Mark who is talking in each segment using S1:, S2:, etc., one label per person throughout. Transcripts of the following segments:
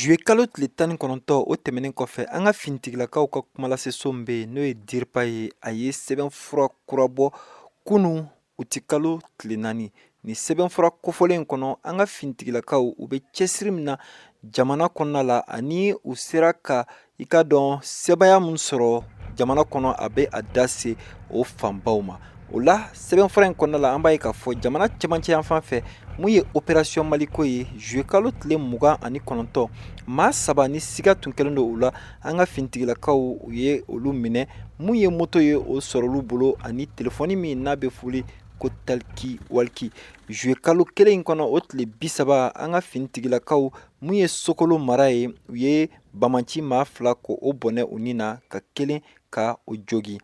S1: Juye kalo tile 19 o tɛmɛnen kɔfɛ an ka finitigilakaw ka kuma laseso min bɛ yen n'o ye Diripa ye a ye sɛbɛnfura kura bɔ kunun u ti kalo tile 4 ni sɛbɛnfura kofɔlen in kɔnɔ an ka finitigilakaw u bɛ cɛsiri min na jamana kɔnɔna la ani u sera ka i ka dɔn sɛbaya min sɔrɔ jamana kɔnɔ a bɛ a da se o fanbaw ma. O la sɛbɛnfura in kɔnɔna la an b'a ye k'a fɔ jamana cɛmancɛ yan fan fɛ mun ye opération Maliko ye juye kalo tile 29 maa 3 ni siga tun kɛlen don u la an ka finitigilakaw u ye olu minɛ mun ye moto ye o sɔrɔ olu bolo ani telefɔni min n'a bɛ foli ko taliki waliki juye kalo kelen in kɔnɔ o tile 30 an ka finitigilakaw mun ye Sokolo mara ye u ye Bamanci maa 2 ko o bɔnɛ u ni na ka kelen ka o jogi.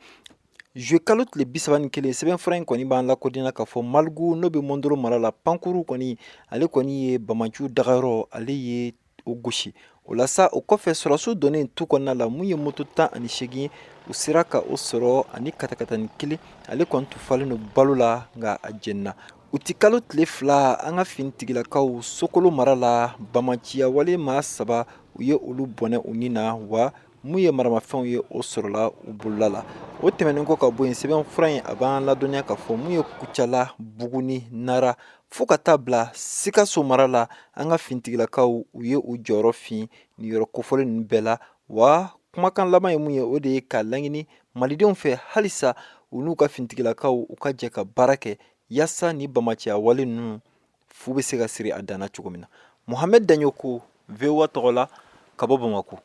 S1: Juye kalo tile 31 sɛbɛnfura in kɔni b'an lakodina k'a fɔ Maligu n'o bɛ Mɔndoro mara la Pankuru kɔni ale kɔni ye Bamaciw dagayɔrɔ ale ye o gosi. O la sa o kɔfɛ sɔrɔsiw donnen tu kɔnɔna la mun ye moto 18 u sera ka o sɔrɔ ani katakatani 1 ale kɔni tun falen don balo la nka a jɛnina. U ti kalo tile 2 an ka finitigilakaw Sokolo mara la Bamaciya wale maa 3 u ye olu bɔnɛ u ni na wa mun ye maramafɛnw ye o sɔrɔla u bolola la. O tɛmɛnen kɔ ka bɔ yen sɛbɛnfura in a b'an ladɔnniya k'a fɔ mun ye Kucala, Buguni, Nara fo ka taa bila Sikaso mara la an ka finitigilakaw u ye u jɔyɔrɔ fin nin yɔrɔ kofɔlen ninnu bɛɛ la wa kumakan laban ye mun ye o de ye ka laɲini malidenw fɛ halisa u n'u ka finitigilakaw u ka jɛ ka baara kɛ yaasa ni Bamaciya wale ninnu fu bɛ se ka siri a danna cogo min na. Mohamed Daɲoko VOA tɔgɔ la ka bɔ Bamako.